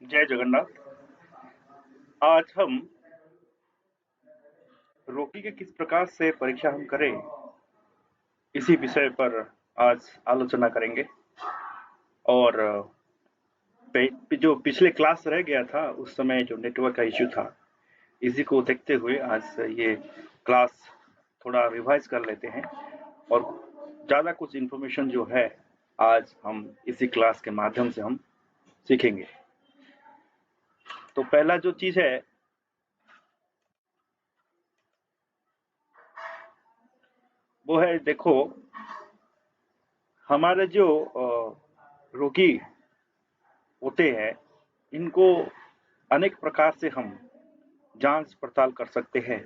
जय जगन्नाथ। आज हम रोगी के किस प्रकार से परीक्षा हम करें, इसी विषय पर आज आलोचना करेंगे। और जो पिछले क्लास रह गया था उस समय जो नेटवर्क का इश्यू था, इसी को देखते हुए आज ये क्लास थोड़ा रिवाइज कर लेते हैं और ज़्यादा कुछ इन्फॉर्मेशन जो है आज हम इसी क्लास के माध्यम से हम सीखेंगे। तो पहला जो चीज़ है वो है, देखो, हमारे जो रोगी होते हैं, इनको अनेक प्रकार से हम जांच पड़ताल कर सकते हैं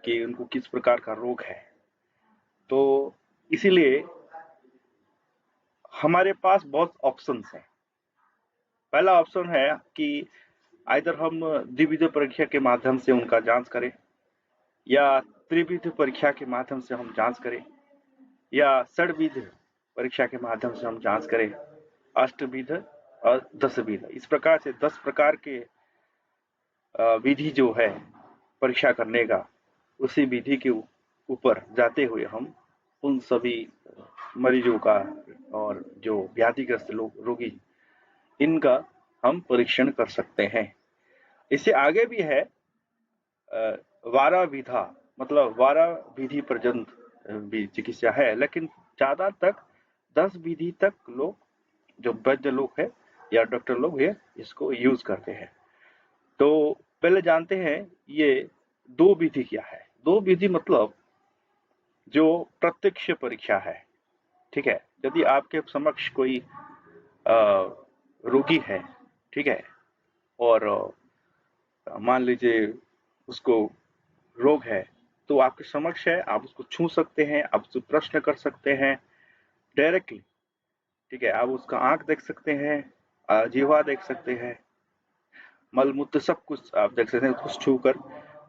कि उनको किस प्रकार का रोग है। तो इसीलिए हमारे पास बहुत ऑप्शंस हैं। पहला ऑप्शन है कि आइदर हम द्विविध परीक्षा के माध्यम से उनका जांच करें, या त्रिविध परीक्षा के माध्यम से हम जांच करें, या षड्विध परीक्षा के माध्यम से हम जांच करें, अष्टविध और दसविध। इस प्रकार से 10 प्रकार के विधि जो है परीक्षा करने का, उसी विधि के ऊपर जाते हुए हम उन सभी मरीजों का और जो व्याधिग्रस्त लोग रोगी, इनका हम परीक्षण कर सकते हैं। इससे आगे भी है 12 विधा, मतलब 12 विधि पर्यंत भी चिकित्सा है, लेकिन ज्यादा तक 10 विधि तक लोग, जो वैद्य लोग है या डॉक्टर लोग है, इसको यूज करते हैं। तो पहले जानते हैं ये दो विधि क्या है। दो विधि मतलब जो प्रत्यक्ष परीक्षा है। ठीक है, यदि आपके समक्ष कोई रोगी है, ठीक है, और मान लीजिए उसको रोग है, तो आपके समक्ष है, आप उसको छू सकते हैं, आप उससे प्रश्न कर सकते हैं डायरेक्टली। ठीक है, आप उसका आंख देख सकते हैं, जीवा देख सकते हैं, मलमूत्र सब कुछ आप देख सकते हैं उसको छू कर।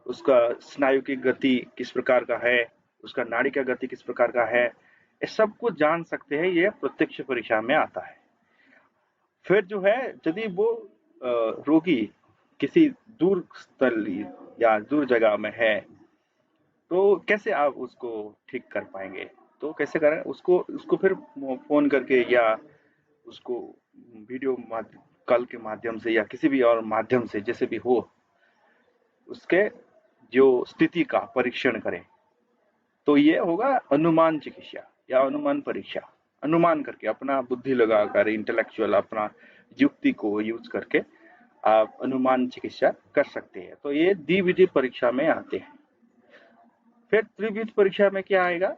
उसका स्नायु की गति किस प्रकार का है, उसका नाड़ी का गति किस प्रकार का है, ये सब कुछ जान सकते हैं। ये प्रत्यक्ष परीक्षा में आता है। फिर जो है, यदि वो रोगी किसी दूर स्थल या दूर जगह में है, तो कैसे आप उसको ठीक कर पाएंगे? तो कैसे करें उसको? उसको फिर फोन करके या उसको वीडियो कॉल के माध्यम से या किसी भी और माध्यम से, जैसे भी हो, उसके जो स्थिति का परीक्षण करें। तो ये होगा अनुमान चिकित्सा या अनुमान परीक्षा। अनुमान करके, अपना बुद्धि लगाकर, इंटेलेक्चुअल अपना युक्ति को यूज करके आप अनुमान चिकित्सा कर सकते हैं। तो ये द्विविध परीक्षा में आते हैं। फिर त्रिविध परीक्षा में क्या आएगा?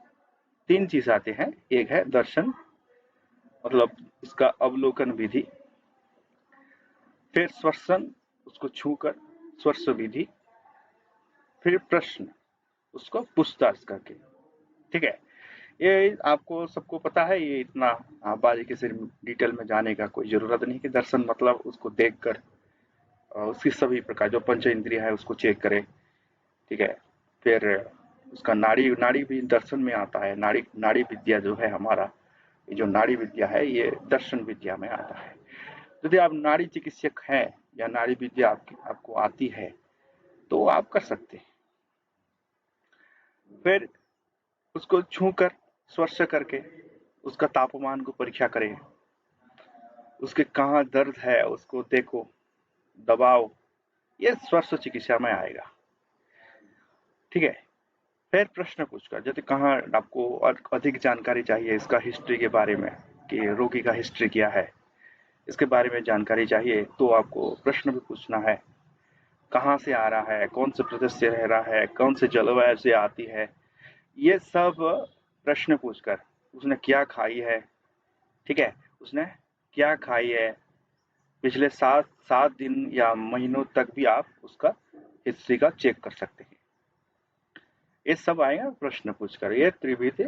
3 चीज आते हैं। एक है दर्शन, मतलब इसका अवलोकन विधि। फिर स्पर्शन, उसको छूकर स्पर्श विधि। फिर प्रश्न, उसको पूछताछ करके। ठीक है, ये आपको सबको पता है। ये इतना बारीकी से डिटेल में जाने का कोई जरूरत नहीं कि दर्शन मतलब उसको देखकर उसकी सभी प्रकार जो पंच इंद्रिय है उसको चेक करे। ठीक है, फिर उसका नाड़ी नाड़ी भी दर्शन में आता है। नाड़ी नाड़ी विद्या जो है हमारा, ये जो नाड़ी विद्या है ये दर्शन विद्या में आता है। यदि आप नाड़ी चिकित्सक हैं या नाड़ी विद्या आपको आती है, तो आप कर सकते हैं। फिर उसको छू कर, स्पर्श करके उसका तापमान को परीक्षा करें, उसके कहाँ दर्द है उसको देखो, दबाओ। ये स्पर्श चिकित्सा में आएगा। ठीक है, फिर प्रश्न पूछकर, यदि कहाँ आपको और अधिक जानकारी चाहिए इसका हिस्ट्री के बारे में, कि रोगी का हिस्ट्री क्या है, इसके बारे में जानकारी चाहिए, तो आपको प्रश्न भी पूछना है। कहाँ से आ रहा है, कौन से प्रदेश से रह रहा है, कौन से जलवायु से आती है, ये सब प्रश्न पूछकर। उसने क्या खाई है, ठीक है, उसने क्या खाई है, पिछले 7 दिन या महीनों तक भी आप उसका हिस्ट्री का चेक कर सकते हैं। ये सब आएगा प्रश्न पूछकर। ये त्रिविध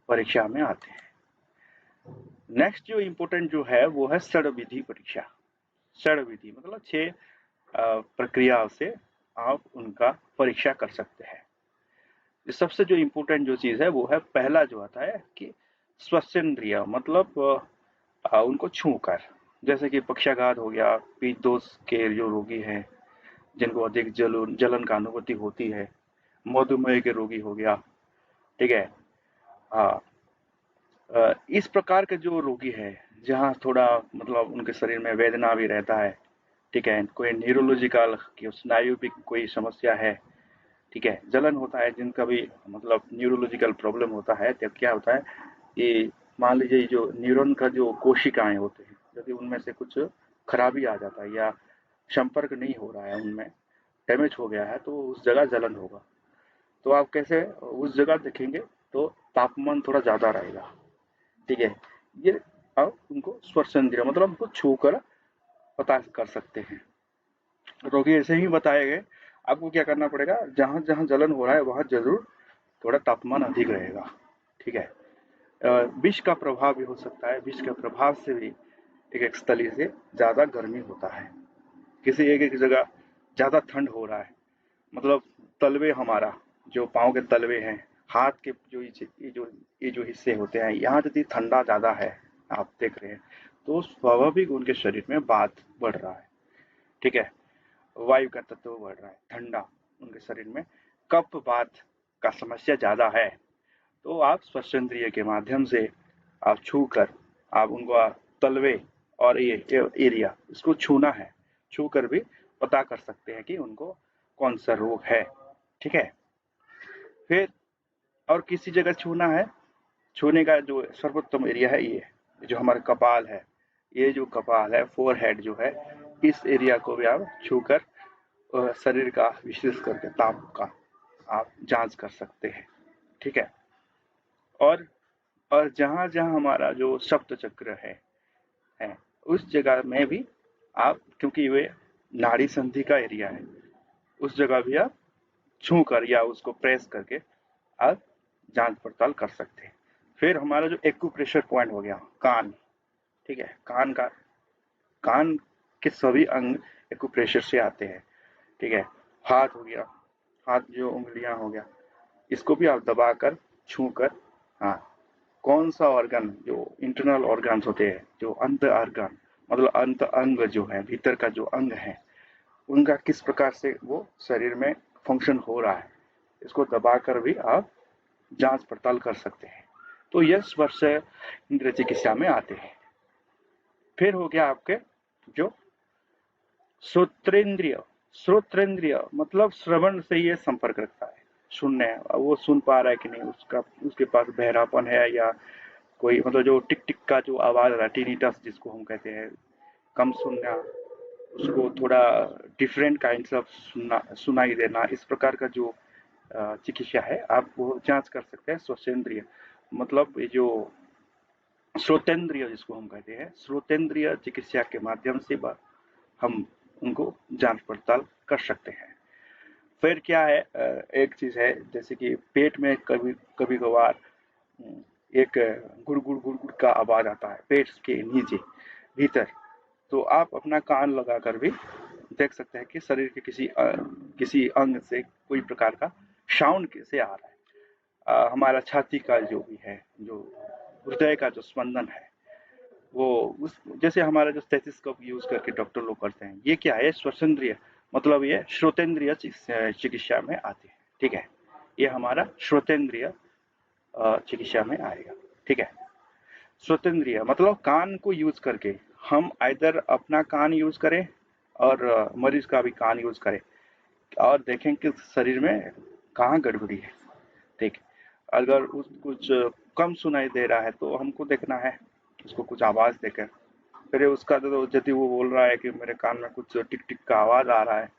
परीक्षा में आते हैं। नेक्स्ट जो इम्पोर्टेंट जो है वो है षड्विधि परीक्षा। षड्विधि मतलब 6 प्रक्रियाओं से आप उनका परीक्षा कर सकते हैं। सबसे जो इम्पोर्टेंट जो चीज है वो है, पहला जो आता है कि स्पर्शेंद्रिय, मतलब उनको छू कर। जैसे कि पक्षाघात हो गया, पीत दोष के जो रोगी हैं, जिनको अधिक जलन का अनुभूति होती है, मधुमेह के रोगी हो गया, ठीक है। हाँ, इस प्रकार के जो रोगी है, जहाँ थोड़ा मतलब उनके शरीर में वेदना भी रहता है, ठीक है, कोई न्यूरोलॉजिकल की स्नायु भी कोई समस्या है, ठीक है, जलन होता है, जिनका भी मतलब न्यूरोलॉजिकल प्रॉब्लम होता है, तो क्या होता है, ये मान लीजिए जो न्यूरॉन का जो कोशिकाएं होते हैं, यदि उनमें से कुछ खराबी आ जाता है या संपर्क नहीं हो रहा है, उनमें डैमेज हो गया है, तो उस जगह जलन होगा। तो आप कैसे उस जगह देखेंगे, तो तापमान थोड़ा ज्यादा रहेगा, ठीक है। ये आप उनको स्पर्शेंद्रिय मतलब उनको छू कर पता कर सकते हैं। रोगी ऐसे ही बताए गए, आपको क्या करना पड़ेगा, जहां जहां जलन हो रहा है वहां जरूर थोड़ा तापमान अधिक रहेगा, ठीक है। विष का प्रभाव भी हो सकता है, विष के प्रभाव से भी एक एक स्थली से ज्यादा गर्मी होता है, किसी एक एक जगह ज्यादा ठंड हो रहा है, मतलब तलवे हमारा जो पाँव के तलवे हैं, हाथ के जो ये जो हिस्से होते हैं, यहाँ यदि ठंडा ज्यादा है, आप देख रहे हैं, तो स्वाभाविक उनके शरीर में वात बढ़ रहा है, ठीक है, वायु का तत्व बढ़ रहा है, ठंडा उनके शरीर में कफ वात का समस्या ज्यादा है, तो आप स्पर्शेंद्रिय के माध्यम से आप छू कर आप उनको तलवे और ये एरिया इसको छूना है, छू कर भी पता कर सकते हैं कि उनको कौन सा रोग है, ठीक है। फिर और किसी जगह छूना है, छूने का जो सर्वोत्तम एरिया है, ये जो हमारा कपाल है, ये जो कपाल है, फोरहेड जो है, इस एरिया को भी आप छू कर शरीर का विशेष करके ताप का आप जांच कर सकते हैं, ठीक है। और और जहां जहां हमारा जो सप्त चक्र है उस जगह में भी आप, क्योंकि वे नाड़ी संधि का एरिया है, उस जगह भी आप छू कर या उसको प्रेस करके आप जांच पड़ताल कर सकते हैं। फिर हमारा जो एक्यूप्रेशर पॉइंट हो गया कान, ठीक है, कान के सभी अंग एक्यूप्रेशर से आते हैं, ठीक है। हाथ हो गया, हाथ जो उंगलियां हो गया, इसको भी आप दबाकर छू कर, हाँ, कौन सा ऑर्गन जो इंटरनल ऑर्गन्स होते हैं, जो अंत ऑर्गन मतलब अंत अंग जो है, भीतर का जो अंग है, उनका किस प्रकार से वो शरीर में फंक्शन हो रहा है, इसको दबाकर भी आप जांच पड़ताल कर सकते हैं। तो यह स्पर्श इंद्रिय चिकित्सा में आते हैं। फिर हो गया आपके जो श्रोत्रेंद्रिय, श्रोत्रेंद्रिय मतलब श्रवण से ये संपर्क रखता है, सुनने, वो सुन पा रहा है कि नहीं, उसका उसके पास बहरापन है या कोई मतलब जो टिक टिक का जो आवाज आ रहा है, टिनिटस जिसको हम कहते हैं, कम सुनना, उसको थोड़ा डिफरेंट काइंड्स ऑफ सुनाई देना, इस प्रकार का जो चिकित्सा है, आप वो जांच कर सकते हैं श्रोतेंद्रिय मतलब ये जो श्रोतेंद्रिय जिसको हम कहते हैं, श्रोतेंद्रिय चिकित्सा के माध्यम से हम उनको जांच पड़ताल कर सकते हैं। फिर क्या है, एक चीज है जैसे कि पेट में कभी कभी कभार एक गुड़गुड़ गुड़गुड़ का आवाज आता है पेट के नीचे भीतर, तो आप अपना कान लगाकर भी देख सकते हैं कि शरीर के किसी अंग से कोई प्रकार का साउंड कैसे आ रहा है। हमारा छाती का जो भी है, जो हृदय का जो स्पंदन है, वो उस जैसे हमारा जो स्टेथोस्कोप यूज करके डॉक्टर लोग करते हैं, ये क्या है, श्वसनेंद्रिय मतलब ये श्रोतेंद्रिय चिकित्सा में आते हैं, ठीक है। ये हमारा श्रोतेंद्रिय चिकित्सा में आएगा, ठीक है। श्रोतेंद्रिय मतलब कान को यूज करके हम आइदर अपना कान यूज करें और मरीज का भी कान यूज करें और देखें कि शरीर में कहाँ गड़बड़ी है, ठीक। अगर कुछ कम सुनाई दे रहा है तो हमको देखना है, उसको कुछ आवाज देकर, फिर उसका तो यदि वो बोल रहा है कि मेरे कान में कुछ टिक टिक का आवाज आ रहा है,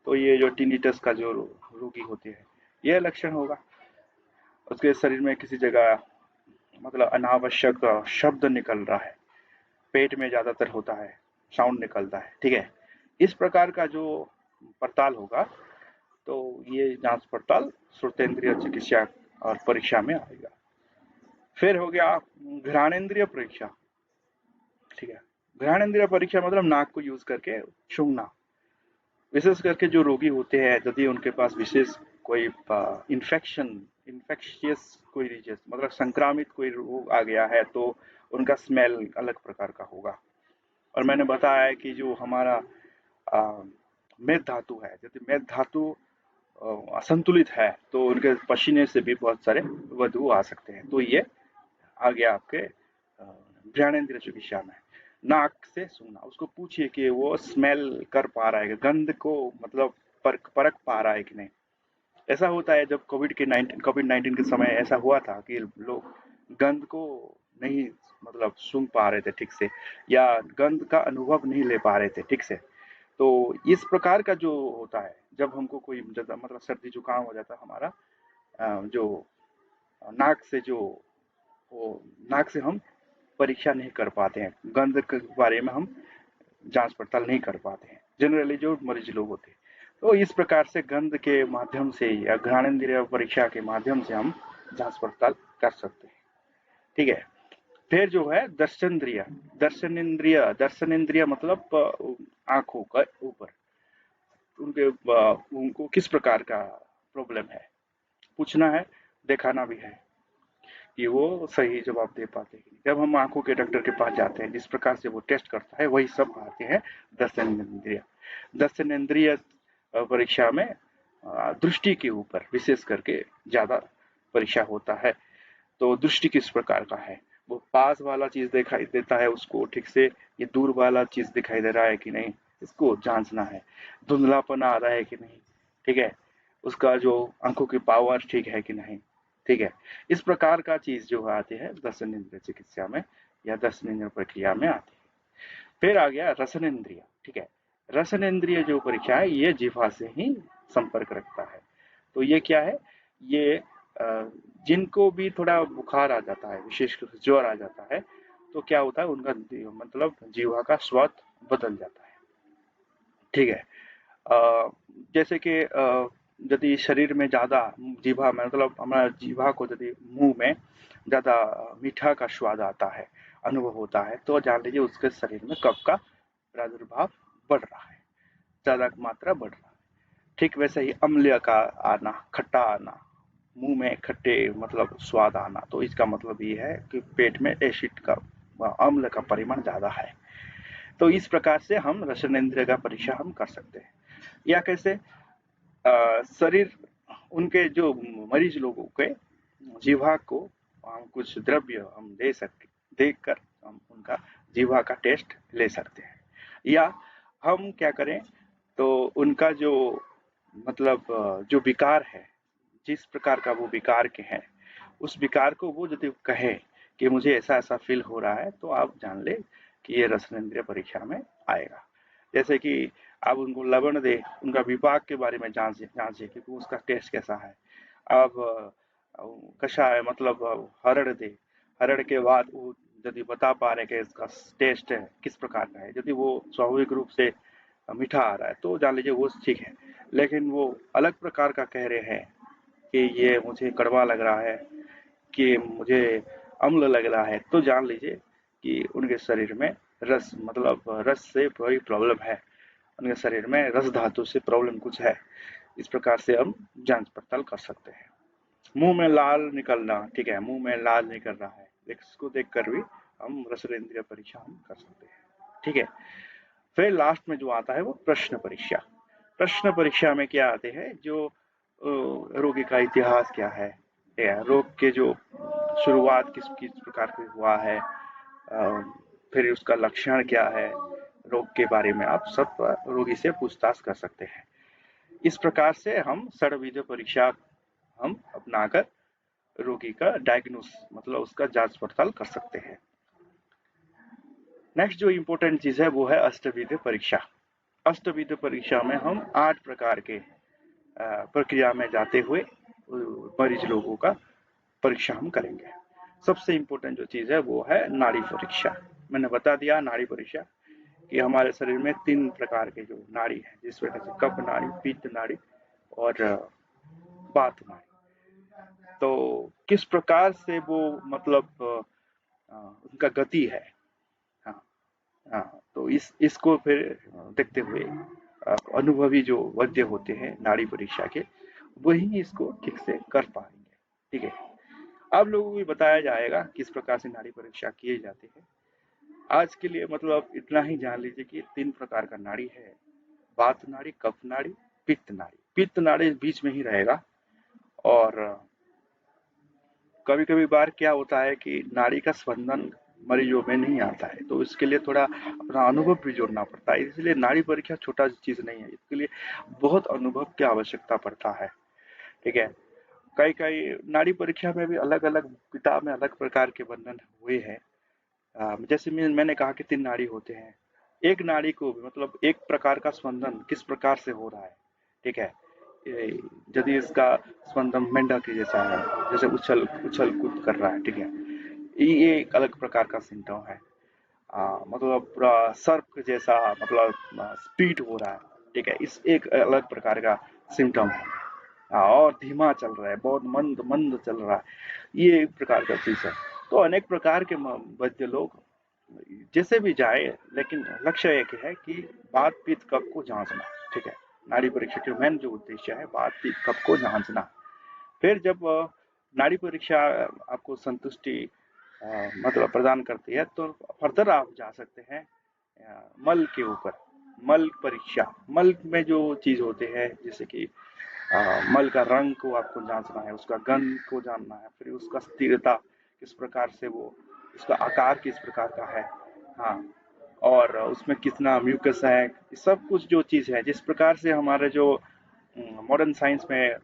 तो ये जो टिनिटस का जो रोगी होती है, यह लक्षण होगा। उसके शरीर में किसी जगह मतलब अनावश्यक शब्द निकल रहा है, पेट में ज्यादातर होता है, साउंड निकलता है, ठीक है। इस प्रकार का जो पड़ताल होगा, तो ये जांच पड़ताल श्रोतेंद्रिय चिकित्सा और परीक्षा में आएगा। फिर हो गया घ्राणेन्द्रिय परीक्षा, ठीक है। घ्राणेन्द्रिय परीक्षा मतलब नाक को यूज करके सूंघना, विशेष करके जो रोगी होते हैं यदि उनके पास विशेष कोई इन्फेक्शियस कोई डिजीज मतलब संक्रामित कोई रोग आ गया है, तो उनका स्मेल अलग प्रकार का होगा, और मैंने बताया है कि जो हमारा मेद धातु है, यदि मेद धातु असंतुलित है तो उनके पसीने से भी बहुत सारे बदबू आ सकते हैं। तो ये आ गया आपके घ्राणेंद्रिय चिकित्सा में। नाक से सूंघना, उसको पूछिए कि वो स्मेल कर पा रहा है, गंध को मतलब परख पा रहा है कि नहीं। ऐसा होता है जब कोविड 19 के समय ऐसा हुआ था कि लोग गंध को नहीं मतलब सूंघ पा रहे थे ठीक से, या गंध का अनुभव नहीं ले पा रहे थे ठीक से। तो इस प्रकार का जो होता है, जब हमको कोई मतलब सर्दी जुकाम हो जाता है हमारा, जो नाक से जो वो नाक से हम परीक्षा नहीं कर पाते हैं, गंध के बारे में हम जांच पड़ताल नहीं कर पाते हैं जनरली जो मरीज लोग होते हैं। तो इस प्रकार से गंध के माध्यम से या घ्राणेंद्रिय परीक्षा के माध्यम से हम जांच पड़ताल कर सकते हैं। ठीक है। फिर जो है दर्शनेंद्रिय, दर्शनेंद्रिय मतलब आंखों का ऊपर उनको किस प्रकार का प्रॉब्लम है पूछना है, दिखाना भी है कि वो सही जवाब दे पाते हैं। जब हम आंखों के डॉक्टर के पास जाते हैं, जिस प्रकार से वो टेस्ट करता है वही सब आते हैं दर्शनेंद्रिय। दर्शनेंद्रिय परीक्षा में दृष्टि के ऊपर विशेष करके ज्यादा परीक्षा होता है। तो दृष्टि किस प्रकार का है, वो पास वाला चीज दिखाई देता है उसको ठीक से, ये दूर वाला चीज दिखाई दे रहा है कि नहीं, इसको जांचना है। धुंधलापन आ रहा है कि नहीं, ठीक है, उसका जो आंखों की पावर ठीक है कि नहीं, ठीक है। इस प्रकार का चीज जो आती है दर्शनेंद्रिय चिकित्सा में या दर्शनेंद्रिय प्रक्रिया में आती है। फिर आ गया रसनेंद्रिय। ठीक है, रसनेंद्रिय जो परीक्षा है ये जिह्वा से ही संपर्क रखता है। तो ये क्या है, ये जिनको भी थोड़ा बुखार आ जाता है, विशेष रूप से ज्वर आ जाता है, तो क्या होता है उनका मतलब जीवा का स्वाद बदल जाता है। ठीक है। जैसे कि यदि शरीर में ज्यादा जीवा में मतलब हमारा जीवा को यदि मुंह में ज्यादा मीठा का स्वाद आता है, अनुभव होता है, तो जान लीजिए उसके शरीर में कफ का प्रादुर्भाव बढ़ रहा है, ज्यादा मात्रा बढ़ रहा है। ठीक वैसे ही अम्ल का आना, खट्टा आना, मुंह में खट्टे मतलब स्वाद आना, तो इसका मतलब ये है कि पेट में एसिड का अम्ल का परिमाण ज्यादा है। तो इस प्रकार से हम रसनेंद्रिय का परीक्षा हम कर सकते हैं। या कैसे शरीर उनके जो मरीज लोगों के जीवा को हम कुछ द्रव्य हम दे सकते, देकर हम उनका जीवा का टेस्ट ले सकते हैं। या हम क्या करें, तो उनका जो मतलब जो विकार है, जिस प्रकार का वो विकार के हैं, उस विकार को वो यदि कहे कि मुझे ऐसा ऐसा फील हो रहा है, तो आप जान ले कि ये रसनेंद्रिय परीक्षा में आएगा। जैसे कि आप उनको लवण दे, उनका विपाक के बारे में जांचे कि उसका टेस्ट कैसा है। अब कषाय मतलब हरड़ दे, हरड़ के बाद वो यदि बता पा रहे कि इसका टेस्ट है किस प्रकार का है, यदि वो स्वाभाविक रूप से मीठा आ रहा है तो जान लीजिए वो ठीक है। लेकिन वो अलग प्रकार का कह रहे हैं कि ये मुझे कड़वा लग रहा है, कि मुझे अम्ल लग रहा है, तो जान लीजिए कि उनके शरीर में रस मतलब रस से कोई प्रॉब्लम है, उनके शरीर में रस धातु से प्रॉब्लम कुछ है। इस प्रकार से हम जांच पड़ताल कर सकते हैं। मुंह में लाल निकलना, ठीक है, मुंह में लाल निकल रहा है, इसको देखकर भी हम रसनेंद्रिय परीक्षा हम कर सकते हैं। ठीक है। फिर लास्ट में जो आता है वो प्रश्न परीक्षा। प्रश्न परीक्षा में क्या आते हैं, जो रोगी का इतिहास क्या है, या रोग के जो शुरुआत किस किस प्रकार से हुआ है, फिर उसका लक्षण क्या है, रोग के बारे में आप सब रोगी से पूछताछ कर सकते हैं। इस प्रकार से हम षड्विध परीक्षा हम अपनाकर रोगी का डायग्नोस मतलब उसका जांच पड़ताल कर सकते हैं। नेक्स्ट जो इम्पोर्टेंट चीज है वो है अष्टविध परीक्षा। अष्टविध परीक्षा में हम 8 प्रकार के प्रक्रिया में जाते हुए मरीज लोगों का परीक्षा हम करेंगे। सबसे इम्पोर्टेंट जो चीज है वो है नाड़ी परीक्षा। मैंने बता दिया नाड़ी परीक्षा कि हमारे शरीर में 3 प्रकार के जो नाड़ी है, जिस वजह से कफ नाड़ी, पित्त नाड़ी और बात नाड़ी। तो किस प्रकार से वो मतलब उनका गति है, हाँ हाँ, तो इसको फिर देखते हुए अनुभवी जो वैद्य होते हैं नाड़ी परीक्षा के, वही इसको ठीक से कर पाएंगे। ठीक है। आप लोगों को भी बताया जाएगा किस प्रकार से नाड़ी परीक्षा किए जाते हैं। आज के लिए मतलब इतना ही जान लीजिए कि 3 प्रकार का नाड़ी है। वात नाड़ी, कफ नाड़ी, पित्त नाड़ी। पित्त नाड़ी बीच में ही रहेगा। और कभी कभी बार क्या होता है कि नाड़ी का स्पंदन मरीजों में नहीं आता है, तो इसके लिए थोड़ा अपना अनुभव भी जोड़ना पड़ता है। इसलिए नाड़ी परीक्षा छोटा चीज नहीं है, इसके लिए बहुत अनुभव की आवश्यकता पड़ता है। ठीक है। कई कई नाड़ी परीक्षा में भी अलग अलग किताब में अलग प्रकार के वर्णन हुए हैं। जैसे मैंने कहा कि 3 नाड़ी होते हैं। एक नाड़ी को भी मतलब एक प्रकार का स्पंदन किस प्रकार से हो रहा है। ठीक है। ये- यदि इसका स्पंदन मेंढक के जैसा है, जैसे उछल उछल कूद कर रहा है, ठीक है, ये एक अलग प्रकार का सिम्टम है। मतलब पूरा सर्प जैसा मतलब स्पीड हो रहा है, ठीक है, इस एक अलग प्रकार का सिम्टम है। और धीमा चल रहा है, बहुत मंद मंद चल रहा है, ये एक प्रकार का चीज है। तो अनेक प्रकार के वैद्य लोग जैसे भी जाए, लेकिन लक्ष्य एक है कि बात पित्त कफ को जांचना। ठीक है। नाड़ी परीक्षा के मेन जो उद्देश्य है बात पित्त कफ को जांचना। फिर जब नाड़ी परीक्षा आपको संतुष्टि मतलब प्रदान करती है, तो फर्दर आप जा सकते हैं मल के ऊपर। मल परीक्षा, मल में जो चीज होते हैं जैसे कि मल का रंग को आपको जांचना है, उसका गंध को जानना है, फिर उसका स्थिरता किस प्रकार से, वो उसका आकार किस प्रकार का है। हाँ। और उसमें कितना म्यूकस है, सब कुछ जो चीज है, जिस प्रकार से हमारे जो मॉडर्न साइंस में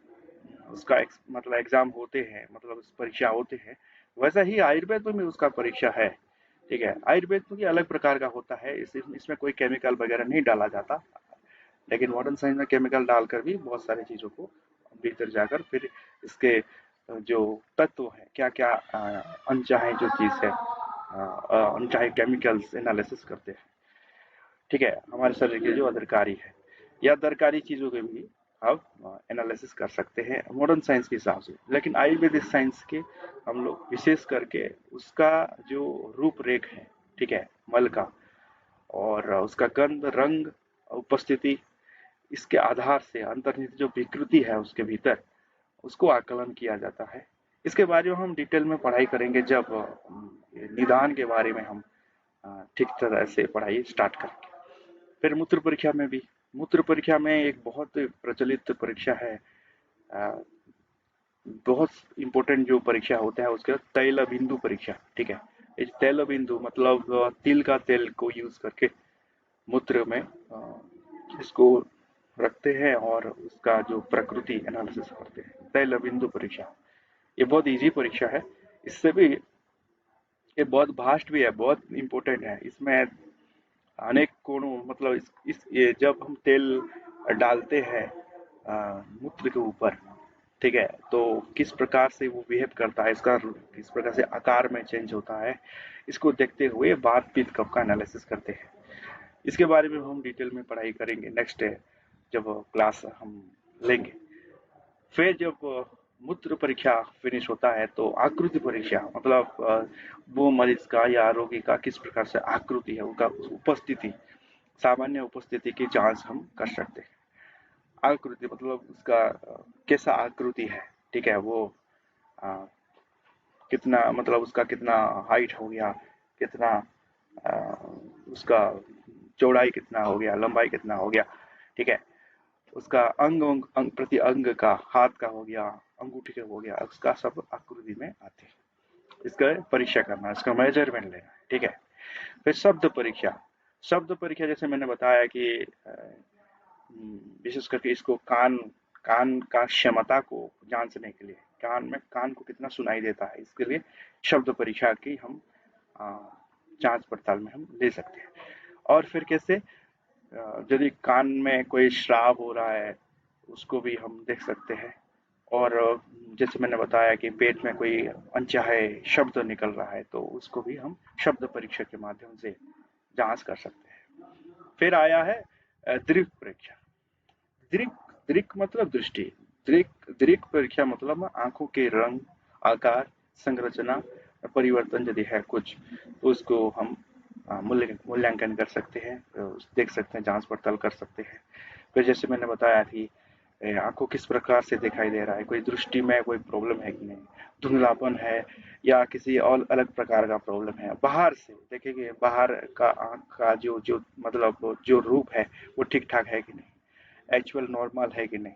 उसका मतलब एग्जाम होते हैं, मतलब परीक्षा होते हैं, वैसा ही आयुर्वेद में उसका परीक्षा है। ठीक है। आयुर्वेद में अलग प्रकार का होता है, इसमें कोई केमिकल वगैरह नहीं डाला जाता। लेकिन मॉडर्न साइंस में केमिकल डालकर भी बहुत सारी चीजों को भीतर जाकर फिर इसके जो तत्व है, क्या क्या अनचाहे जो चीज है, अनचाहे केमिकल्स एनालिसिस करते हैं। ठीक है। हमारे शरीर के जो अदरकारी है या दरकारी चीजों के भी आप एनालिसिस कर सकते हैं मॉडर्न साइंस के हिसाब से। लेकिन आयुर्वेदिक साइंस के हम लोग विशेष करके उसका जो रूपरेख है, ठीक है, मल का, और उसका गंध, रंग, उपस्थिति, इसके आधार से अंतर्निहित जो विकृति है उसके भीतर, उसको आकलन किया जाता है। इसके बारे में हम डिटेल में पढ़ाई करेंगे जब निदान के बारे में हम ठीक तरह से पढ़ाई स्टार्ट करेंगे। फिर मूत्र परीक्षा में भी, मूत्र परीक्षा में एक बहुत प्रचलित परीक्षा है, अ, बहुत इंपॉर्टेंट जो परीक्षा होता है उसका तैल बिंदु परीक्षा। ठीक है। ये तैल बिंदु मतलब तिल का तेल को यूज करके मूत्र में इसको रखते हैं और उसका जो प्रकृति एनालिसिस करते हैं, तैल बिंदु परीक्षा। ये बहुत इजी परीक्षा है। इससे भी ये बहुत भास्ट भी है, बहुत इंपॉर्टेंट है। इसमें अनेक कोणों मतलब इस ये जब हम तेल डालते हैं मूत्र के ऊपर, ठीक है, तो किस प्रकार से वो बिहेव करता है, इसका किस प्रकार से आकार में चेंज होता है, इसको देखते हुए वात पित्त कफ का एनालिसिस करते हैं। इसके बारे में हम डिटेल में पढ़ाई करेंगे नेक्स्ट डे जब क्लास हम लेंगे। फिर जब मूत्र परीक्षा फिनिश होता है तो आकृति परीक्षा मतलब वो मरीज का या रोगी का किस प्रकार से आकृति है, उनका उपस्थिति, सामान्य उपस्थिति की जांच हम कर सकते हैं। आकृति मतलब उसका कैसा आकृति है, ठीक है, वो अ, कितना मतलब उसका कितना हाइट हो गया, कितना अ, उसका चौड़ाई कितना हो गया, लंबाई कितना हो गया। ठीक है। उसका अंग प्रति अंग का, हाथ का हो गया, अंगूठी का हो गया, उसका सब आकृति में आते हैं। इसका परीक्षा करना, इसका मेजरमेंट लेना है। ठीक है। फिर शब्द परीक्षा। शब्द परीक्षा जैसे मैंने बताया कि विशेष करके इसको कान कान का क्षमता को जांचने के लिए, कान को कितना सुनाई देता है, इसके लिए शब्द परीक्षा की हम जांच पड़ताल में हम ले सकते हैं। और फिर कैसे यदि कान में कोई श्राव हो रहा है उसको भी हम देख सकते हैं। और जैसे मैंने बताया कि पेट में कोई अनचाहे शब्द निकल रहा है तो उसको भी हम शब्द परीक्षा के माध्यम से जांच कर सकते हैं। फिर आया है दृक परीक्षा। दृक दृक मतलब दृष्टि। दृक दृक परीक्षा मतलब आंखों के रंग, आकार, संरचना परिवर्तन यदि है कुछ तो उसको हम मूल्यांकन कर सकते हैं, देख सकते हैं, जांच पड़ताल कर सकते हैं। फिर जैसे मैंने बताया थी आंखों किस प्रकार से दिखाई दे रहा है, कोई दृष्टि में कोई प्रॉब्लम है कि नहीं, धुंधलापन है या किसी और अलग प्रकार का प्रॉब्लम है। बाहर से देखेंगे, बाहर का आंख का जो जो मतलब जो रूप है वो ठीक ठाक है कि नहीं, एक्चुअल नॉर्मल है कि नहीं,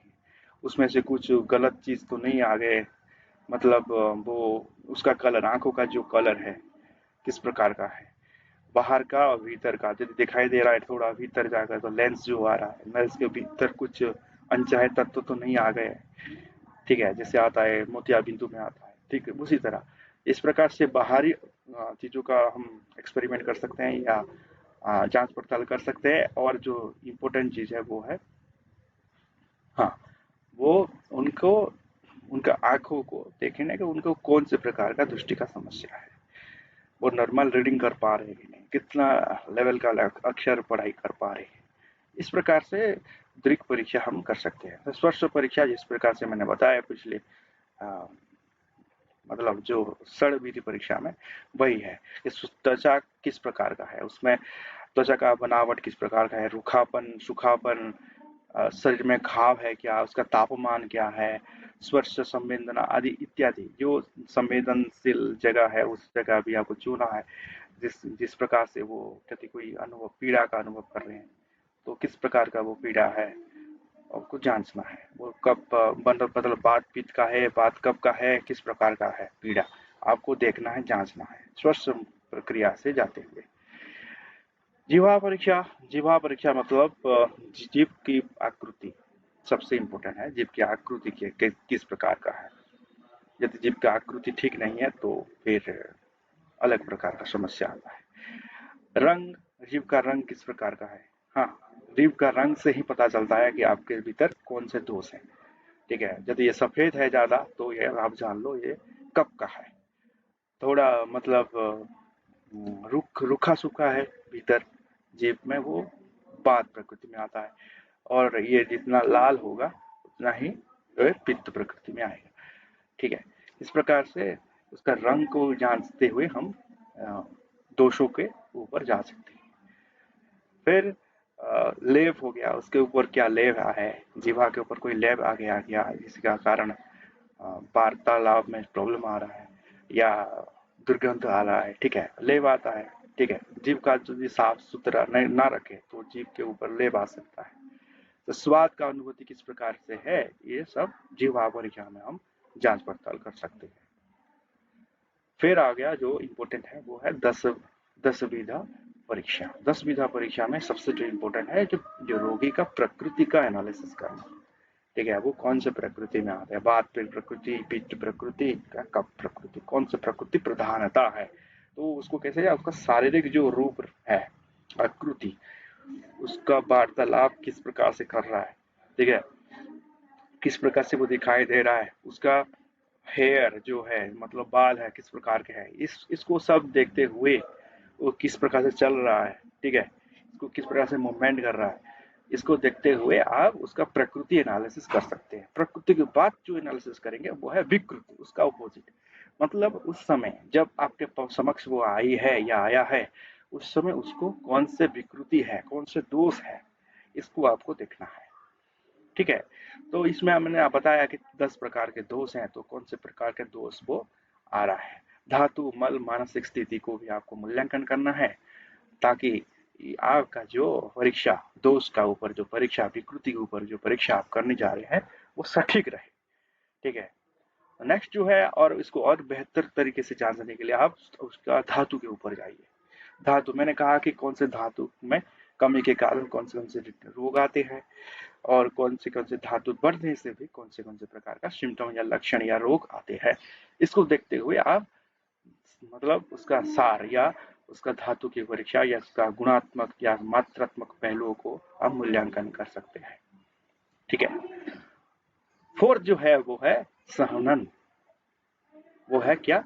उसमें से कुछ गलत चीज तो नहीं आ गए, मतलब वो उसका कलर, आंखों का जो कलर है किस प्रकार का है, बाहर का और भीतर का। यदि दिखाई दे रहा है थोड़ा भीतर जाकर तो लेंस जो आ रहा है, लेंस के भीतर कुछ अनचाहे तत्व तो नहीं आ गए, ठीक है, जैसे आता है मोतिया बिंदु में आता है, ठीक है, उसी तरह इस प्रकार से बाहरी चीजों का हम एक्सपेरिमेंट कर सकते हैं या जांच पड़ताल कर सकते हैं। और जो इम्पोर्टेंट चीज है वो है, हाँ, वो उनको उनका आंखों को देखें ना कि उनको कौन से प्रकार का दृष्टि का समस्या है, वो नॉर्मल रीडिंग कर पा रहे हैं कि नहीं, कितना लेवल का अक्षर पढ़ाई कर पा रहे हैं। इस प्रकार से दृक परीक्षा हम कर सकते हैं। तो स्पर्श परीक्षा जिस प्रकार से मैंने बताया पिछले आ, मतलब जो सड़ विधि परीक्षा में, वही है कि त्वचा किस प्रकार का है, उसमें त्वचा का बनावट किस प्रकार का है, रूखापन, सूखापन, शरीर में घाव है क्या, उसका तापमान क्या है, स्पर्श संवेदना आदि इत्यादि। जो संवेदनशील जगह है उस जगह भी आपको चुना है, जिस जिस प्रकार से वो यदि कोई अनुभव, पीड़ा का अनुभव कर रहे हैं तो किस प्रकार का वो पीड़ा है, आपको जांचना है। वो कब मतलब बात पित्त का है, बात कब का है, किस प्रकार का है पीड़ा, आपको देखना है, जांचना है स्पर्श प्रक्रिया से जाते हुए। जीवा परीक्षा, जीवा परीक्षा मतलब जीभ की आकृति सबसे इम्पोर्टेंट है। जीभ की आकृति किस प्रकार का है, यदि जीभ का आकृति ठीक नहीं है तो फिर अलग प्रकार का समस्या आता है। रंग, जीभ का रंग किस प्रकार का है, हाँ, जीभ का रंग से ही पता चलता है कि आपके भीतर कौन से दोष हैं, ठीक है। यदि ये सफेद है ज्यादा तो ये आप जान लो ये कब का है। थोड़ा मतलब रूखा सूखा है भीतर, जीभ में वो बात प्रकृति में आता है। और ये जितना लाल होगा उतना ही पित्त प्रकृति में आएगा, ठीक है। इस प्रकार से उसका रंग को जांचते हुए हम दोषों के ऊपर जा सकते हैं। फिर लेप हो गया, उसके ऊपर क्या लेप है, जीवा के ऊपर कोई लेप आ गया क्या, जिसका कारण वार्तालाप में प्रॉब्लम आ रहा है या दुर्गंध आ रहा है, ठीक है, लेप आता है, ठीक है। जीभ का यदि साफ सुथरा ना रखे तो जीभ के ऊपर लेप आ सकता है। तो स्वाद का अनुभूति किस प्रकार से है, ये सब जीवा परीक्षा में हम जांच पड़ताल कर सकते हैं। फिर आ गया जो इम्पोर्टेंट है वो है दस विधा परीक्षा। 10 विधा परीक्षा में सबसे जो इम्पोर्टेंट है जो रोगी का प्रकृति का एनालिसिस करना, ठीक है। वो कौन से प्रकृति में आता है, बात प्रकृति, पित्त प्रकृति, कफ प्रकृति, कौन से प्रकृति प्रधानता है, तो उसको कैसे है, उसका शारीरिक जो रूप है, आकृति, उसका वार्तालाप किस प्रकार से कर रहा है, ठीक है, किस प्रकार से वो दिखाई दे रहा है, उसका हेयर जो है मतलब बाल है किस प्रकार के है, इसको सब देखते हुए वो किस प्रकार से चल रहा है, ठीक है, इसको किस प्रकार से मूवमेंट कर रहा है, इसको देखते हुए आप उसका प्रकृति एनालिसिस कर सकते हैं। प्रकृति के बाद जो एनालिसिस करेंगे वो है विकृति, उसका अपोजिट। मतलब उस समय जब आपके समक्ष वो आई है या आया है, उस समय उसको कौन से विकृति है, कौन से दोष है, इसको आपको देखना है, ठीक है। तो इसमें हमने बताया कि 10 प्रकार के दोष हैं, तो कौन से प्रकार के दोष वो आ रहा है। धातु, मल, मानसिक स्थिति को भी आपको मूल्यांकन करना है, ताकि आपका जो परीक्षा दोष का ऊपर जो परीक्षा, विकृति के ऊपर जो परीक्षा आप करने जा रहे हैं वो सटीक रहे, ठीक है। नेक्स्ट जो है, और इसको और बेहतर तरीके से जानने के लिए आप उसका धातु के ऊपर जाइए। धातु, मैंने कहा कि कौन से धातु में कमी के कारण कौन से रोग आते हैं, और कौन से धातु बढ़ने से भी कौन से प्रकार का सिम्टम या लक्षण या रोग आते हैं। इसको देखते हुए आप मतलब उसका सार या उसका धातु की परीक्षा या उसका गुणात्मक या मात्रात्मक पहलुओं को आप मूल्यांकन कर सकते हैं, ठीक है। फोर्थ जो है वो है संहनन। वो है क्या,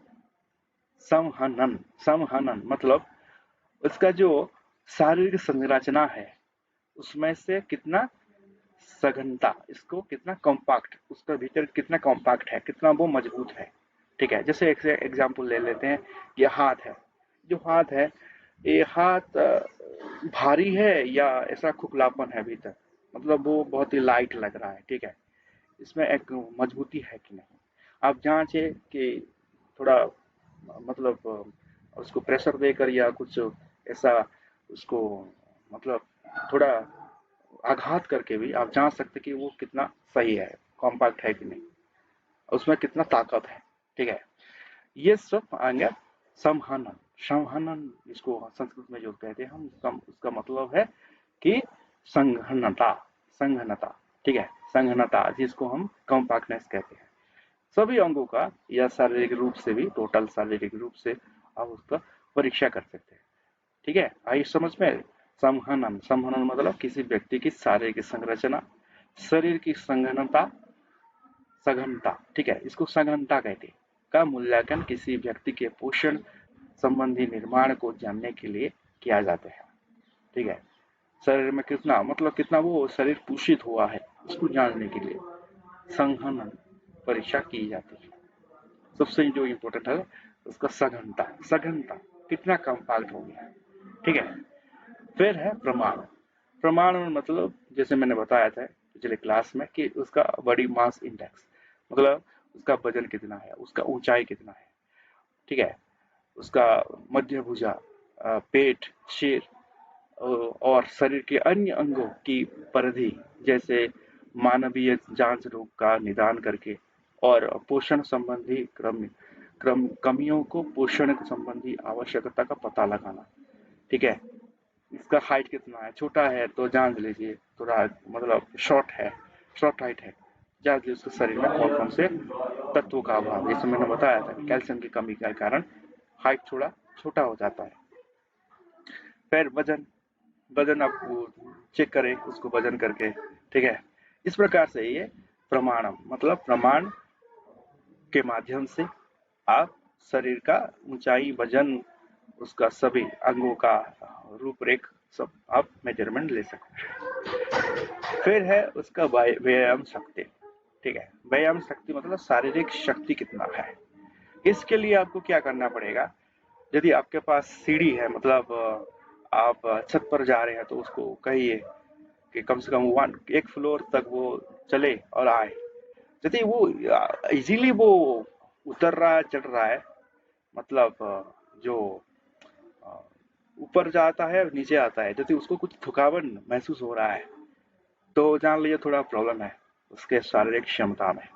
संहनन। संहनन मतलब उसका जो शारीरिक संरचना है उसमें से कितना सघनता, इसको कितना कॉम्पैक्ट, उसका भीतर कितना कॉम्पैक्ट है, कितना वो मजबूत है, ठीक है। जैसे एक एग्जांपल ले लेते हैं, ये हाथ है, जो हाथ है ये हाथ भारी है या ऐसा खुखलापन है भीतर, मतलब वो बहुत ही लाइट लग रहा है, ठीक है। इसमें एक मजबूती है कि नहीं। आप जांचे कि थोड़ा मतलब उसको प्रेशर देकर या कुछ ऐसा उसको मतलब थोड़ा आघात करके भी आप जांच सकते कि वो कितना सही है, कॉम्पैक्ट है कि नहीं, उसमें कितना ताकत है। ठीक है, ये सब आएंगे संहनन। संहनन इसको संस्कृत में जो कहते हैं हम, उसका मतलब है कि संघनता। संघनता, ठीक है, संघनता जिसको हम कॉम्पैक्टनेस कहते हैं। सभी अंगों का या शारीरिक रूप से भी, टोटल शारीरिक रूप से आप उसका परीक्षा कर सकते हैं। ठीक है, आई समझ में। संहनन, संहनन मतलब किसी व्यक्ति की शारीरिक संरचना, शरीर की संघनता, सघनता, ठीक है, इसको सघनता कहते हैं, का मूल्यांकन किसी व्यक्ति के पोषण संबंधी निर्माण को जानने के लिए किया जाता है। ठीक है, शरीर में कितना मतलब कितना वो शरीर पोषित हुआ है इसको जानने के लिए संहनन परीक्षा की जाती है। सबसे जो इम्पोर्टेंट है उसका सघनता, सघनता कितना कम्पैक्ट हो गया है। ठीक है, फिर है प्रमाण। प्रमाण मतलब जैसे मैंने बताया था पिछले क्लास में कि उसका बॉडी मास इंडेक्स, मतलब उसका वजन कितना है, उसका ऊंचाई कितना है। ठीक है, उसका मध्य भुजा, पेट, सिर और शरीर के अन्य अंगों की परिधि, जैसे मानवीय जांच रोग का निदान करके और पोषण संबंधी कमियों को पोषण संबंधी आवश्यकता का पता लगाना। ठीक है, इसका हाइट कितना है, छोटा है तो जान लीजिए थोड़ा मतलब शॉर्ट है, शॉर्ट हाइट है, जान लीजिए उसके शरीर में कौन कौन से तत्वों का अभाव। जैसे मैंने बताया था कैल्शियम की कमी के कारण हाइट थोड़ा छोटा हो जाता है। फिर वजन, वजन आप चेक करें उसको वजन करके। ठीक है, इस प्रकार से ये प्रमाणम मतलब प्रमाण के माध्यम से आप शरीर का ऊंचाई, वजन, उसका सभी अंगों का रूपरेख सब आप मेजरमेंट ले सकते हैं। फिर है उसका व्यायाम शक्ति। ठीक है, व्यायाम शक्ति मतलब शारीरिक शक्ति कितना है। इसके लिए आपको क्या करना पड़ेगा, यदि आपके पास सीढ़ी है, मतलब आप छत पर जा रहे हैं तो उसको कहिए कि कम से कम एक फ्लोर तक वो चले और आए। यदि वो इजीली वो उतर रहा है, चढ़ रहा है, मतलब जो अ, ऊपर जाता है और नीचे आता है, यदि उसको कुछ थकावट महसूस हो रहा है तो जान लीजिए थोड़ा प्रॉब्लम है उसके शारीरिक क्षमता में।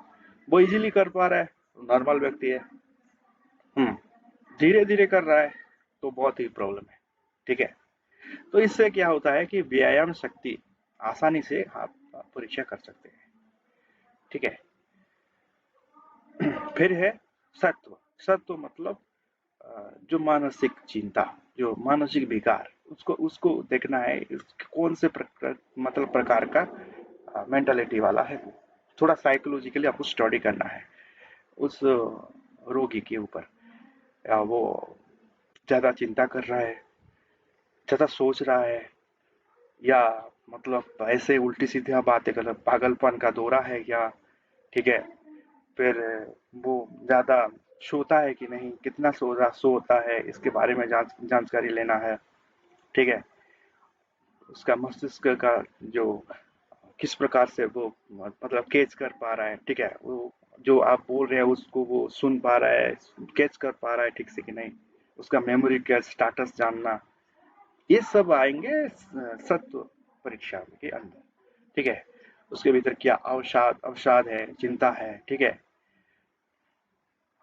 वो इजीली कर पा रहा है, नॉर्मल व्यक्ति है। धीरे धीरे कर रहा है तो बहुत ही प्रॉब्लम है। ठीक है, तो इससे क्या होता है कि व्यायाम शक्ति आसानी से आप परीक्षा कर सकते हैं। ठीक है, फिर है सत्व। सत्व मतलब जो मानसिक चिंता, जो मानसिक विकार, उसको उसको देखना है कौन से मतलब प्रकार का मेंटालिटी वाला है वो। थोड़ा साइकोलॉजिकली आपको स्टडी करना है उस रोगी के ऊपर। या वो ज्यादा चिंता कर रहा है, ज्यादा सोच रहा है, या मतलब ऐसे उल्टी सीधी बातें कर, पागलपन का दौरा है क्या। ठीक है, फिर वो ज्यादा सोता है कि नहीं, कितना सोता है, इसके बारे में जानकारी लेना है। ठीक है, उसका मस्तिष्क का जो किस प्रकार से वो मतलब कैच कर पा रहा है। ठीक है, वो जो आप बोल रहे हैं उसको वो सुन पा रहा है, कैच कर पा रहा है ठीक से कि नहीं, उसका मेमोरी का स्टेटस जानना, ये सब आएंगे सत्व परीक्षा के अंदर। ठीक है, उसके भीतर क्या अवसाद अवसाद है, चिंता है। ठीक है,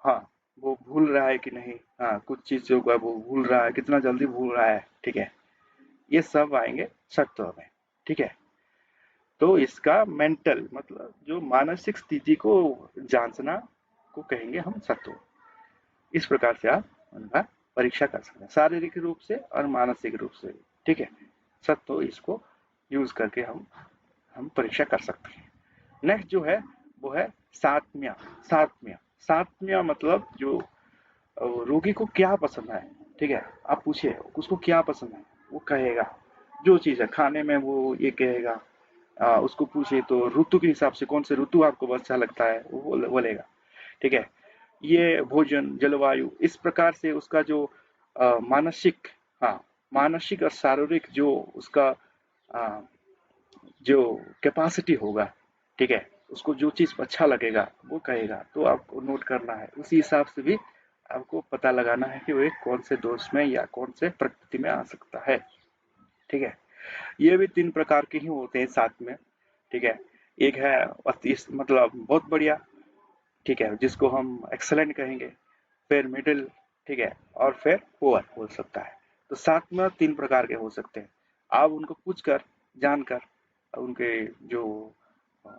हाँ, वो भूल रहा है कि नहीं, हाँ, कुछ चीजों का वो भूल रहा है, कितना जल्दी भूल रहा है। ठीक है, ये सब आएंगे सत्व में। ठीक है, तो इसका मेंटल मतलब जो मानसिक स्थिति को जांचना को कहेंगे हम सत्व। इस प्रकार से आप उनका परीक्षा कर सकते हैं, शारीरिक रूप से और मानसिक रूप से। ठीक है, सत्व इसको यूज करके हम परीक्षा कर सकते हैं। नेक्स्ट जो है वो है सात्म्य। सात्म्य, सात्म्य मतलब जो रोगी को क्या पसंद है। ठीक है, आप पूछिए उसको क्या पसंद है, वो कहेगा जो चीज है खाने में वो ये कहेगा। उसको पूछिए तो ऋतु के हिसाब से कौन से ऋतु आपको अच्छा लगता है वो बोलेगा। ठीक है, ये भोजन, जलवायु, इस प्रकार से उसका जो मानसिक, हाँ, मानसिक और शारीरिक जो उसका अ, जो कैपेसिटी होगा। ठीक है, उसको जो चीज अच्छा लगेगा वो कहेगा, तो आपको नोट करना है। उसी हिसाब से भी आपको पता लगाना है कि वो कौन से दोष में या कौन से प्रकृति में आ सकता है। ठीक है, ये भी 3 प्रकार के ही होते हैं साथ में। ठीक है, एक है अति मतलब बहुत बढ़िया, ठीक है, जिसको हम एक्सलेंट कहेंगे, फिर मिडिल, ठीक है, और फिर पुअर हो सकता है। तो साथ में 3 प्रकार के हो सकते हैं। आप उनको पूछ कर, जानकर, उनके जो अ,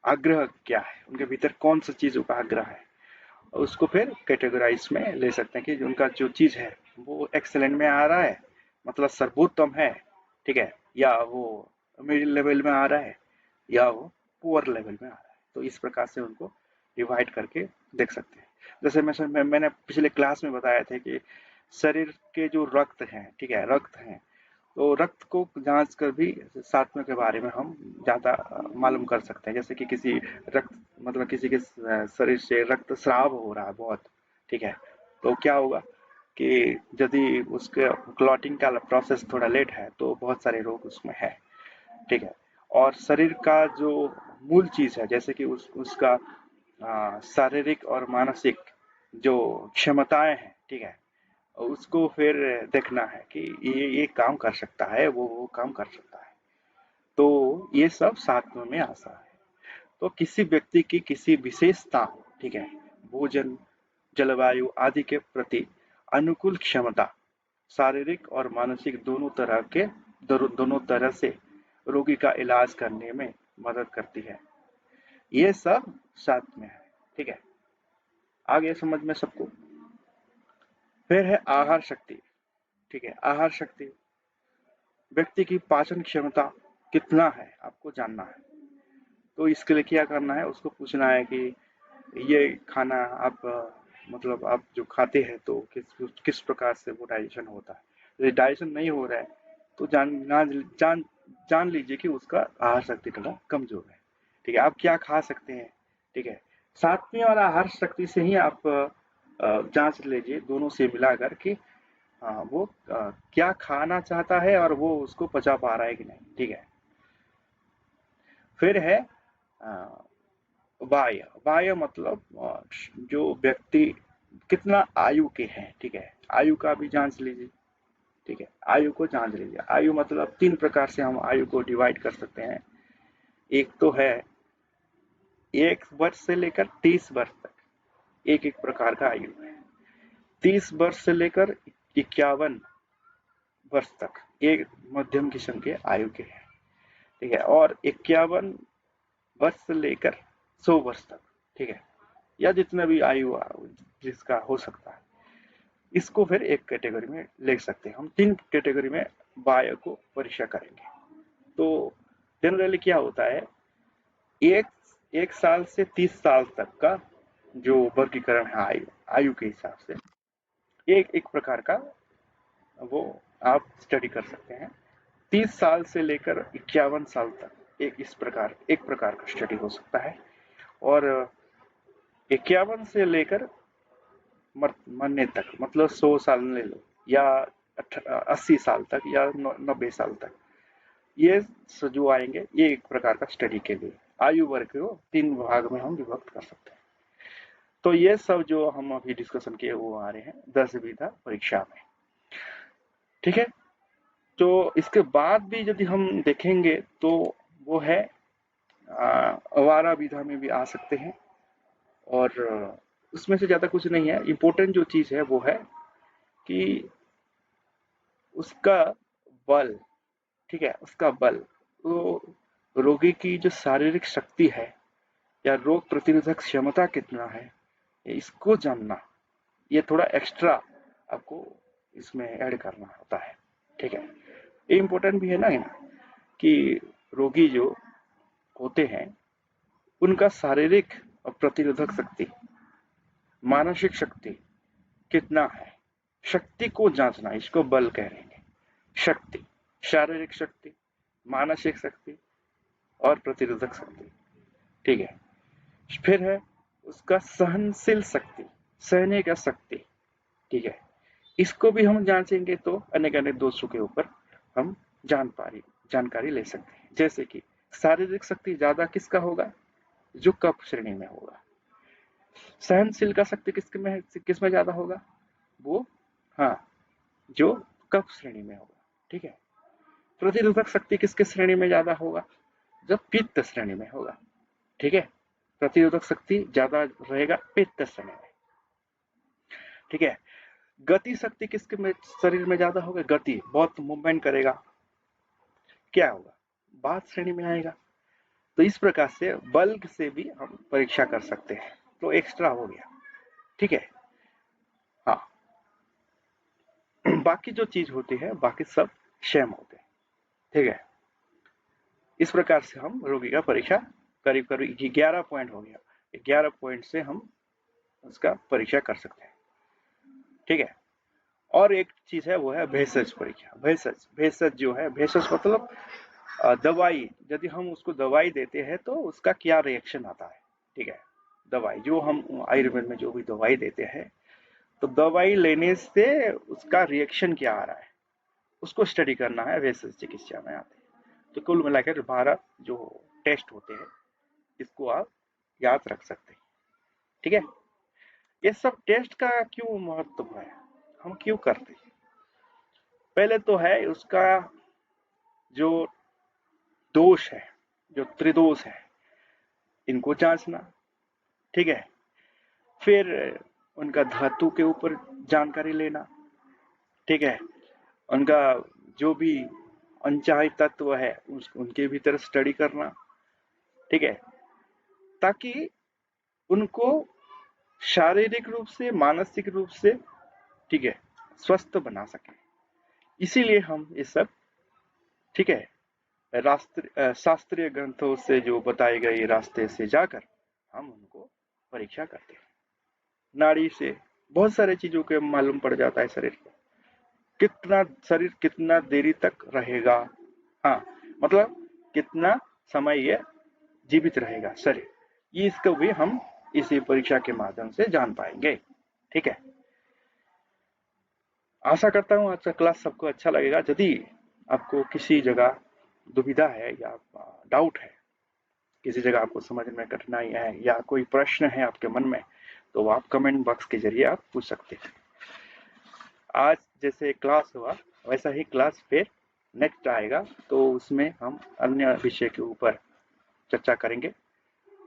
आग्रह क्या है, उनके भीतर कौन सा चीजों का आग्रह है, उसको फिर कैटेगराइज में ले सकते हैं कि उनका जो चीज है वो एक्सेलेंट में आ रहा है, मतलब सर्वोत्तम है, ठीक है, या वो मिडिल लेवल में आ रहा है, या वो पुअर लेवल में आ रहा है। तो इस प्रकार से उनको डिवाइड करके देख सकते हैं। जैसे मैंने पिछले क्लास में बताया था कि शरीर के जो रक्त हैं, ठीक है, रक्त हैं, तो रक्त को जांच कर भी सात्वियों के बारे में हम ज्यादा मालूम कर सकते हैं। जैसे कि किसी रक्त मतलब किसी के शरीर से रक्त स्राव हो रहा है बहुत, ठीक है, तो क्या होगा कि यदि उसके क्लॉटिंग का प्रोसेस थोड़ा लेट है तो बहुत सारे रोग उसमें है। ठीक है, और शरीर का जो मूल चीज है, जैसे कि उसका शारीरिक और मानसिक जो क्षमताएं हैं, ठीक है, उसको फिर देखना है कि ये काम कर सकता है, वो काम कर सकता है। तो ये सब साथ में आता है। तो किसी व्यक्ति की किसी विशेषता, ठीक है, भोजन, जलवायु आदि के प्रति अनुकूल क्षमता शारीरिक और मानसिक दोनों तरह से रोगी का इलाज करने में मदद करती है। ये सब साथ में है। ठीक है, आगे समझ में सबको। फिर है आहार शक्ति। ठीक है, आहार शक्ति व्यक्ति की पाचन क्षमता कितना है आपको जानना है। तो इसके लिए क्या करना है, उसको पूछना है कि ये खाना आप मतलब आप जो खाते हैं तो किस प्रकार से वो डाइजेशन होता है। यदि डाइजेशन नहीं हो रहा है तो जान लीजिए कि उसका आहार शक्ति थोड़ा कमजोर है। ठीक है, आप क्या खा सकते हैं। ठीक है, सात्विक और आहार शक्ति से ही आप जांच लीजिए दोनों से मिलाकर कि हाँ वो क्या खाना चाहता है और वो उसको पचा पा रहा है कि नहीं। ठीक है, फिर है बाह्य। बाह्य मतलब जो व्यक्ति कितना आयु के हैं। ठीक है, आयु का भी जांच लीजिए। ठीक है, आयु को जांच लीजिए। आयु मतलब 3 प्रकार से हम आयु को डिवाइड कर सकते हैं। एक तो है 1 वर्ष से लेकर 30 वर्ष तक, एक एक प्रकार का आयु है। 30 वर्ष से लेकर 51 वर्ष तक एक मध्यम किस्म के आयु के हैं। ठीक है, और 51 वर्ष से लेकर 100 वर्ष तक, ठीक है, या जितना भी आयु जिसका हो सकता है, इसको फिर एक कैटेगरी में ले सकते हैं। हम 3 कैटेगरी में बायो को परीक्षा करेंगे। तो जनरली क्या होता है, एक एक साल से 30 साल तक का जो वर्गीकरण है आयु आयु के हिसाब से एक एक प्रकार का वो आप स्टडी कर सकते हैं। 30 साल से लेकर 51 साल तक एक प्रकार का स्टडी हो सकता है। और 51 से लेकर मरने तक मतलब 100 साल ले लो, या 80 साल तक, या 90 साल तक, ये जो आएंगे ये एक प्रकार का स्टडी के लिए आयु वर्ग को 3 भाग में हम विभक्त कर सकते हैं। तो ये सब जो हम अभी डिस्कशन किए वो आ रहे हैं 10 विधा परीक्षा में। ठीक है, तो इसके बाद भी यदि हम देखेंगे तो वो है अवारा विधा में भी आ सकते हैं। और उसमें से ज्यादा कुछ नहीं है। इम्पोर्टेंट जो चीज है वो है कि उसका बल, ठीक है, उसका बल, तो रोगी की जो शारीरिक शक्ति है या रोग प्रतिरोधक क्षमता कितना है, इसको जानना, ये थोड़ा एक्स्ट्रा आपको इसमें ऐड करना होता है। ठीक है, ये इम्पोर्टेंट भी है ना कि रोगी जो होते हैं उनका शारीरिक और प्रतिरोधक शक्ति, मानसिक शक्ति कितना है, शक्ति को जांचना, इसको बल कहेंगे। शक्ति, शारीरिक शक्ति, मानसिक शक्ति और प्रतिरोधक शक्ति। ठीक है, फिर है उसका सहनशील शक्ति, सहने का शक्ति। ठीक है, इसको भी हम जांचेंगे तो अनेक अनेक दोषों के ऊपर हम जानकारी ले सकते हैं। जैसे कि शारीरिक शक्ति ज्यादा किसका होगा, जो कफ श्रेणी में होगा। सहनशील का शक्ति किस में ज्यादा होगा? वो, हाँ, जो कफ श्रेणी में होगा। ठीक है। प्रतिरोधक शक्ति किसके श्रेणी में ज्यादा होगा? जब पित्त श्रेणी में होगा। ठीक है। प्रतिरोधक शक्ति ज्यादा रहेगा पित्त श्रेणी में। ठीक है। गति शक्ति किसके शरीर में ज्यादा होगा? गति, बहुत मूवमेंट करेगा, क्या होगा? वात श्रेणी में आएगा। तो इस प्रकार से बल से भी हम परीक्षा कर सकते हैं, तो एक्स्ट्रा हो गया। ठीक है। हाँ, बाकी जो चीज होती है बाकी सब सेम होते हैं। ठीक है। इस प्रकार से हम रोगी का परीक्षा करीब करीब 11 पॉइंट हो गया, 11 पॉइंट से हम उसका परीक्षा कर सकते हैं। ठीक है। और एक चीज है वो है भेषज परीक्षा। भेषज जो है, भेषज मतलब दवाई, यदि हम उसको दवाई देते हैं तो उसका क्या रिएक्शन आता है। ठीक है। दवाई जो हम आयुर्वेद में जो भी दवाई देते हैं, तो दवाई लेने से उसका रिएक्शन क्या आ रहा है, उसको स्टडी करना है, भेषज चिकित्सा में आते हैं। तो कुल मिलाकर 12 जो टेस्ट होते हैं, इसको आप याद रख सकते हैं। ठीक है। ये सब टेस्ट का क्यों महत्व है, हम क्यों करते हैं? पहले तो है उसका जो दोष है, जो त्रिदोष है, इनको जांचना। ठीक है। फिर उनका धातु के ऊपर जानकारी लेना। ठीक है। उनका जो भी अनचाही तत्व है उनके भीतर स्टडी करना। ठीक है। ताकि उनको शारीरिक रूप से, मानसिक रूप से, ठीक है, स्वस्थ बना सके। इसीलिए हम ये सब, ठीक है, शास्त्रीय ग्रंथों से जो बताए गए रास्ते से जाकर हम उनको परीक्षा करते हैं। नाड़ी से बहुत सारे चीजों के मालूम पड़ जाता है, शरीर कितना देरी तक रहेगा, हाँ, मतलब कितना समय ये जीवित रहेगा शरीर, ये इसको भी हम इसी परीक्षा के माध्यम से जान पाएंगे। ठीक है। आशा करता हूँ आज का क्लास सबको अच्छा लगेगा। यदि आपको किसी जगह दुविधा है या डाउट है, किसी जगह आपको समझ में कठिनाई है या कोई प्रश्न है आपके मन में, तो आप कमेंट बॉक्स के जरिए आप पूछ सकते हैं। आज जैसे क्लास हुआ वैसा ही क्लास फिर नेक्स्ट आएगा, तो उसमें हम अन्य विषय के ऊपर चर्चा करेंगे।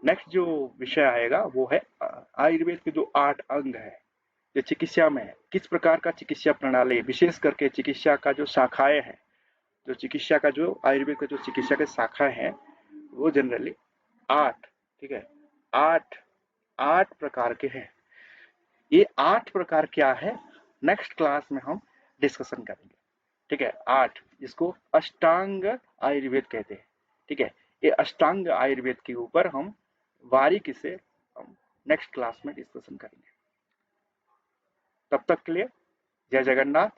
नेक्स्ट जो विषय आएगा वो है आयुर्वेद के जो 8 अंग है, जो चिकित्सा में है, किस प्रकार का चिकित्सा प्रणाली, विशेष करके चिकित्सा का जो शाखाएं हैं, जो चिकित्सा का जो आयुर्वेद का जो चिकित्सा के शाखाएं हैं, वो जनरली 8, ठीक है, 8 प्रकार के हैं। ये 8 प्रकार क्या है, नेक्स्ट क्लास में हम डिस्कशन करेंगे। ठीक है। 8, जिसको अष्टांग आयुर्वेद कहते हैं। ठीक है। ये अष्टांग आयुर्वेद के ऊपर हम बारीकी से हम नेक्स्ट क्लास में डिस्कशन करेंगे। तब तक के लिए जय जगन्नाथ।